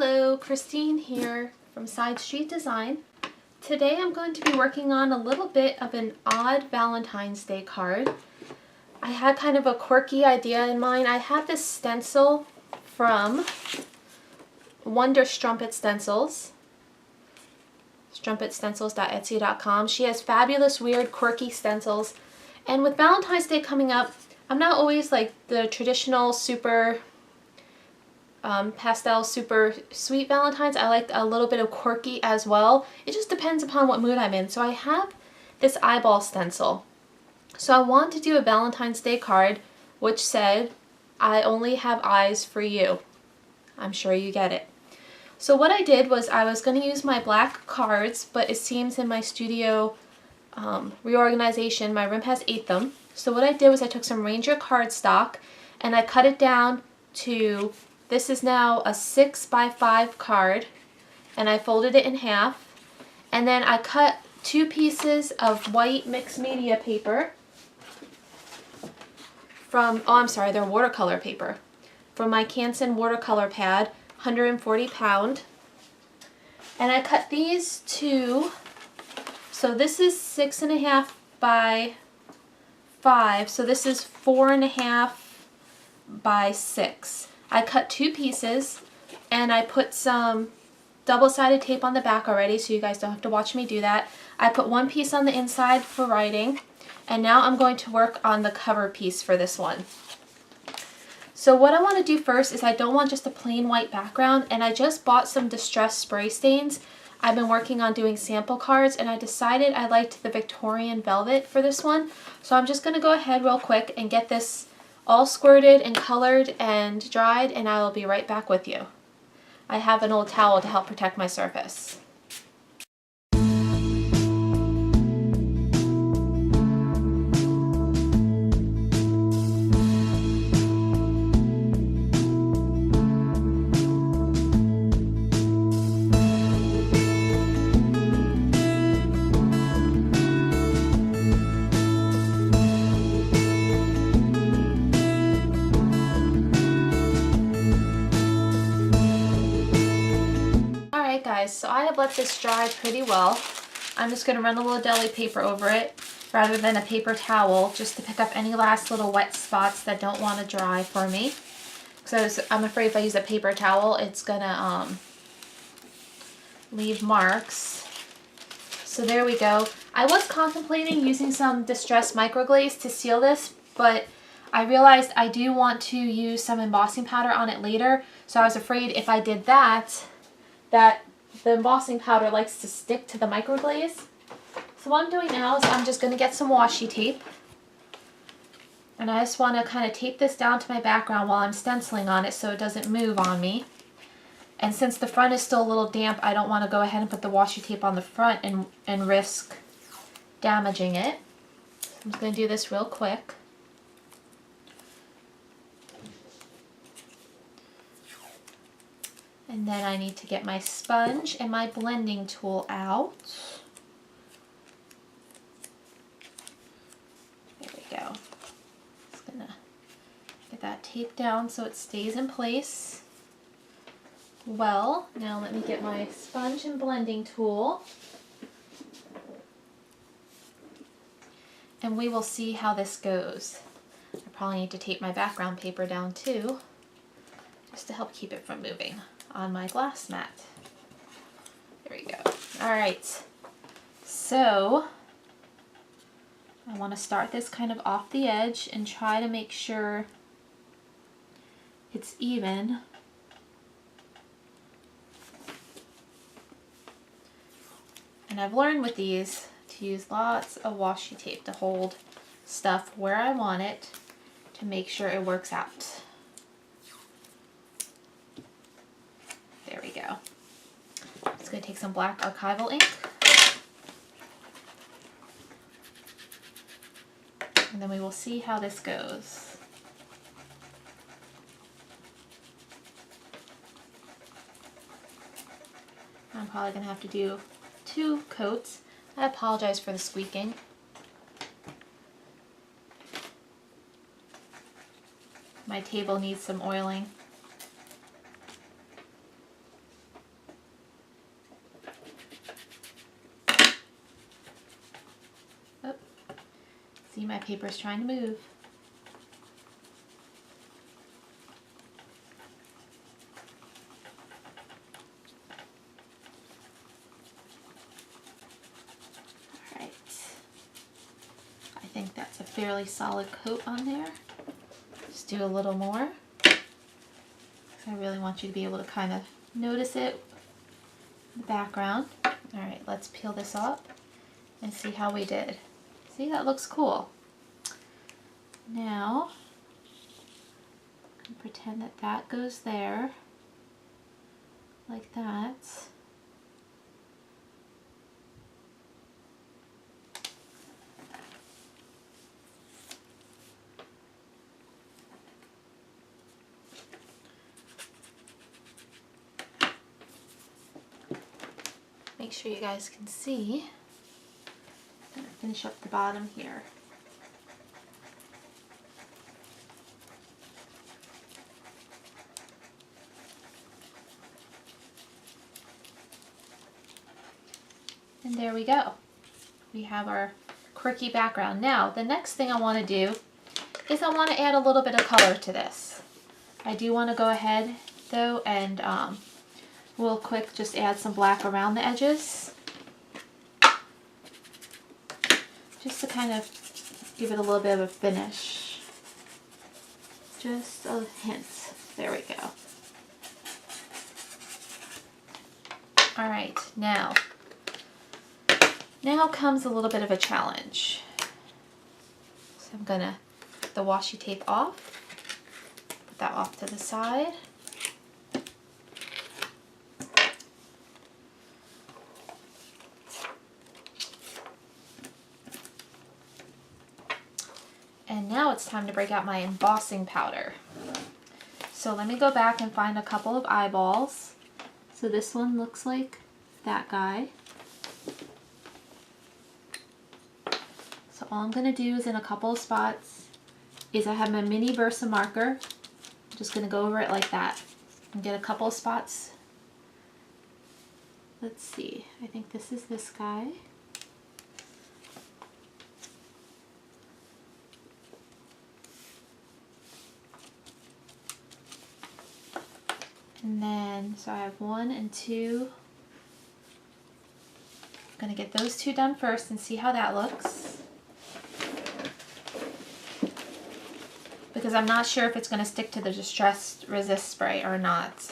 Hello, Christine here from Side Street Design. Today I'm going to be working on a little bit of an odd Valentine's Day card. I had kind of a quirky idea in mind. I have this stencil from Wonder Strumpet Stencils, strumpetstencils.etsy.com. She has fabulous, weird, quirky stencils. And with Valentine's Day coming up, I'm not always like the traditional super pastel, super sweet Valentines. I like a little bit of quirky as well. It just depends upon what mood I'm in. So I have this eyeball stencil. So I want to do a Valentine's Day card which said, "I only have eyes for you." I'm sure you get it. So what I did was I was going to use my black cards, but it seems in my studio reorganization my room has 8 them. So what I did was I took some Ranger cardstock and I cut it down to, this is now a 6x5 card, and I folded it in half, and then I cut 2 pieces of white mixed media paper from, oh I'm sorry, they're watercolor paper, from my Canson watercolor pad, 140 pound, and I cut these to, so this is 6.5 by 5, so this is 4.5 by 6. I cut 2 pieces and I put some double-sided tape on the back already, so you guys don't have to watch me do that. I put 1 piece on the inside for writing, and now I'm going to work on the cover piece for this one. So what I want to do first is I don't want just a plain white background, and I just bought some distress spray stains. I've been working on doing sample cards and I decided I liked the Victorian velvet for this one. So I'm just going to go ahead real quick and get this all squirted and colored and dried, and I will be right back with you. I have an old towel to help protect my surface. Guys, so I have let this dry pretty well. I'm just going to run a little deli paper over it rather than a paper towel, just to pick up any last little wet spots that don't want to dry for me. Because I'm afraid if I use a paper towel, it's going to leave marks. So there we go. I was contemplating using some distressed microglaze to seal this, but I realized I do want to use some embossing powder on it later. So I was afraid if I did that, the embossing powder likes to stick to the microglaze. So what I'm doing now is I'm just going to get some washi tape, and I just want to kind of tape this down to my background while I'm stenciling on it so it doesn't move on me. And since the front is still a little damp, I don't want to go ahead and put the washi tape on the front and risk damaging it. So I'm just going to do this real quick. And then I need to get my sponge and my blending tool out. There we go. Just gonna get that tape down so it stays in place. Well, now let me get my sponge and blending tool. And we will see how this goes. I probably need to tape my background paper down too, just to help keep it from moving on my glass mat. There we go. Alright, so I want to start this kind of off the edge and try to make sure it's even. And I've learned with these to use lots of washi tape to hold stuff where I want it to make sure it works out. There we go. I'm just going to take some black archival ink. And then we will see how this goes. I'm probably going to have to do 2 coats. I apologize for the squeaking. My table needs some oiling. See, my paper's trying to move. Alright. I think that's a fairly solid coat on there. Just do a little more. I really want you to be able to kind of notice it in the background. Alright, let's peel this up and see how we did. See, that looks cool. Now, pretend that that goes there, like that. Make sure you guys can see. I'm gonna finish up the bottom here. And there we go. We have our quirky background. Now, the next thing I want to do is I want to add a little bit of color to this. I do want to go ahead though and real quick just add some black around the edges. Just to kind of give it a little bit of a finish. Just a hint. There we go. Alright, now comes a little bit of a challenge. So I'm gonna get the washi tape off, put that off to the side. And now it's time to break out my embossing powder. So let me go back and find a couple of eyeballs. So this one looks like that guy. So all I'm going to do is in a couple of spots is I have my mini Versa marker. I'm just going to go over it like that and get a couple of spots. Let's see, I think this is this guy. And then, so I have 1 and 2. I'm going to get those 2 done first and see how that looks. Because I'm not sure if it's going to stick to the Distress Resist spray or not.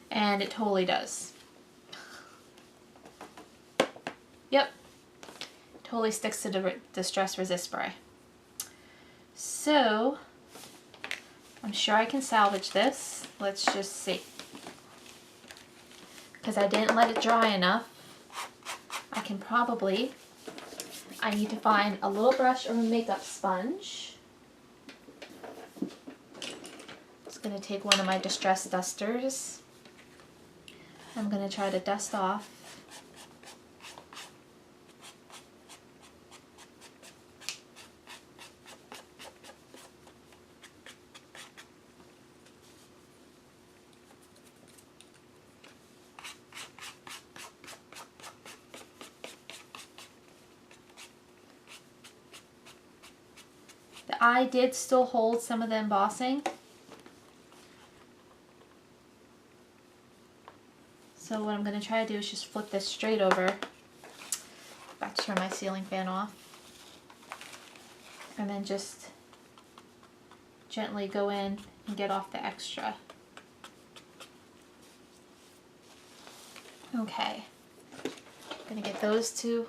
And it totally does. Yep. Totally sticks to the Distress Resist spray. So, I'm sure I can salvage this. Let's just see. Because I didn't let it dry enough, I can probably, I need to find a little brush or a makeup sponge. Just going to take one of my distress dusters. I'm going to try to dust off the eye did still hold some of the embossing. So what I'm going to try to do is just flip this straight over. Back to turn my ceiling fan off. And then just gently go in and get off the extra. Okay. I'm going to get those 2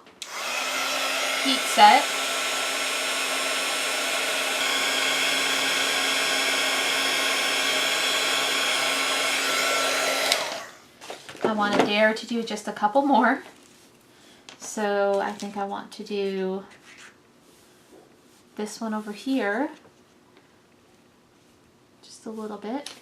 heat set. I want to dare to do just a couple more. So I think I want to do this one over here. Just a little bit.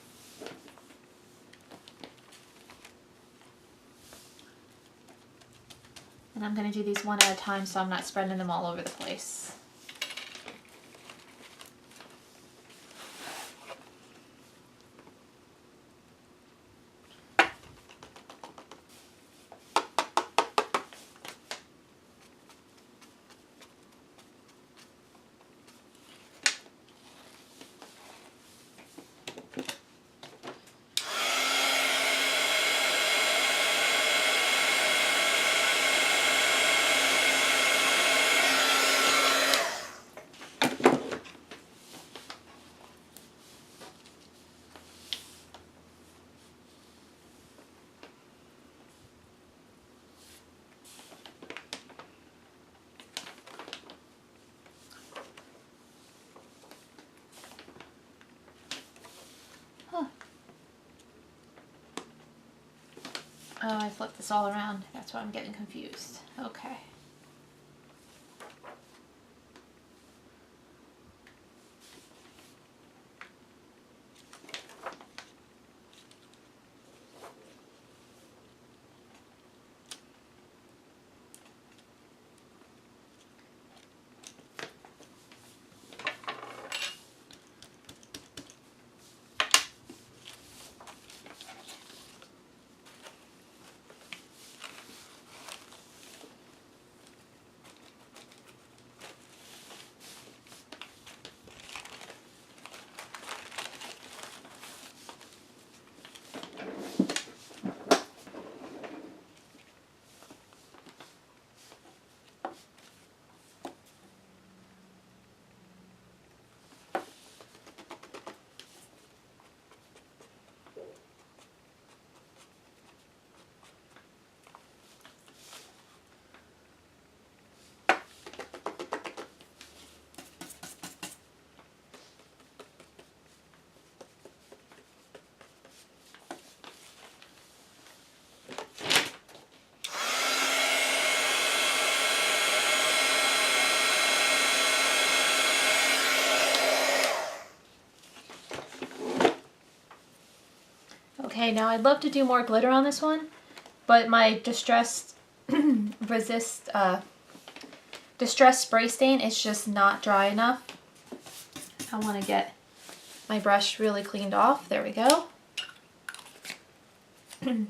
And I'm going to do these one at a time so I'm not spreading them all over the place. I flipped this all around. That's why I'm getting confused. Okay. Okay, now I'd love to do more glitter on this one, but my distressed distress spray stain is just not dry enough. I want to get my brush really cleaned off. There we go. I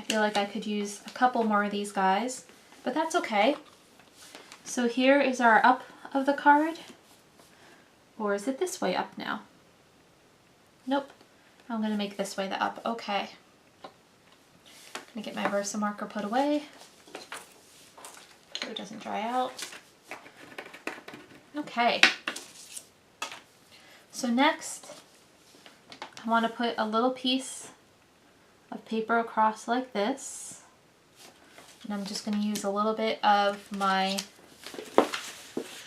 feel like I could use a couple more of these guys, but that's okay. So here is our up of the card. Or is it this way up now? Nope. I'm going to make this way the up. Okay. I'm going to get my Versa marker put away so it doesn't dry out. Okay. So next, I want to put a little piece of paper across like this. And I'm just going to use a little bit of my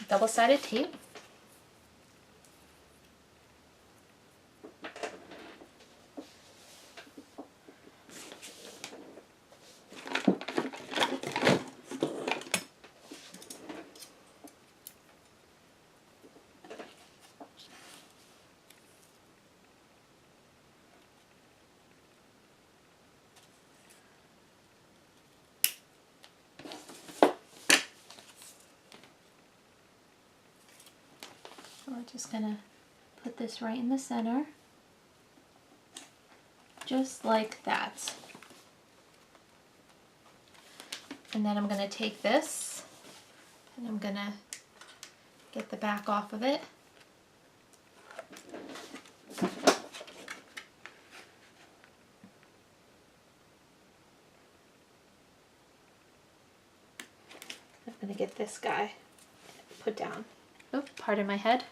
double-sided tape. We're just going to put this right in the center, just like that. And then I'm going to take this and I'm going to get the back off of it. I'm going to get this guy put down. Oh, pardon my head.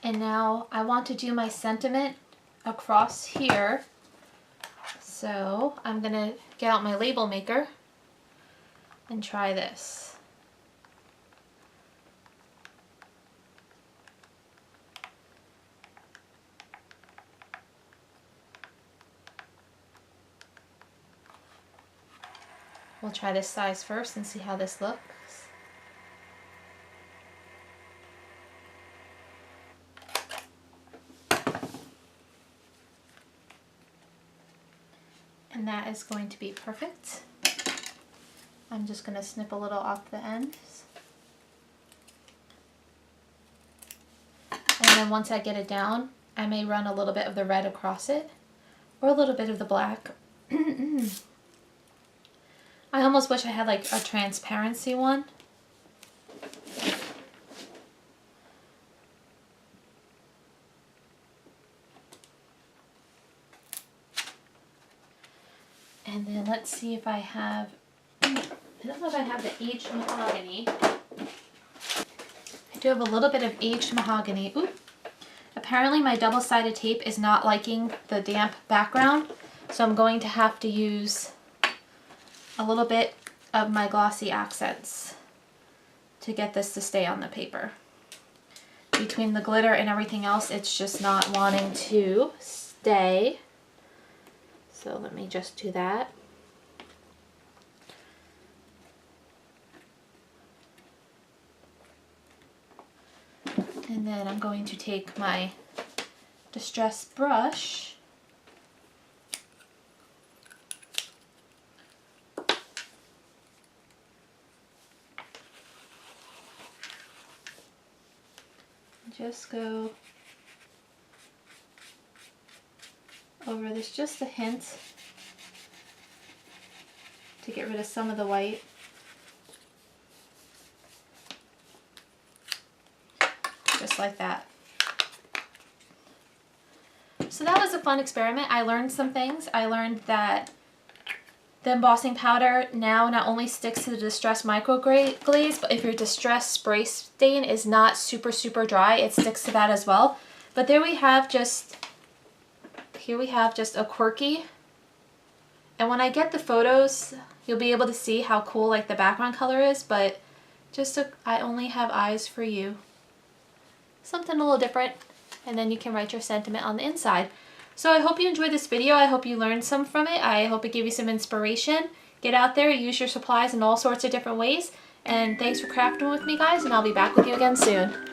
And now I want to do my sentiment across here. So I'm going to get out my label maker and try this. We'll try this size first and see how this looks. And that is going to be perfect. I'm just going to snip a little off the ends. And then once I get it down, I may run a little bit of the red across it, or a little bit of the black. I almost wish I had like a transparency one. And then let's see if I have, I don't know if I have the aged mahogany. I do have a little bit of aged mahogany. Ooh. Apparently my double-sided tape is not liking the damp background, so I'm going to have to use a little bit of my glossy accents. to get this to stay on the paper. Between the glitter and everything else, it's just not wanting to stay. So let me just do that. And then I'm going to take my Distress brush and just go over this just a hint to get rid of some of the white. Just like that. So that was a fun experiment. I learned some things. I learned that the embossing powder now not only sticks to the Distress micro glaze, but if your Distress spray stain is not super dry, it sticks to that as well. But there we have just, here we have just a quirky. And when I get the photos, you'll be able to see how cool like the background color is, but just I only have eyes for you. Something a little different, and then you can write your sentiment on the inside. So I hope you enjoyed this video. I hope you learned some from it. I hope it gave you some inspiration. Get out there, use your supplies in all sorts of different ways, and thanks for crafting with me, guys, and I'll be back with you again soon.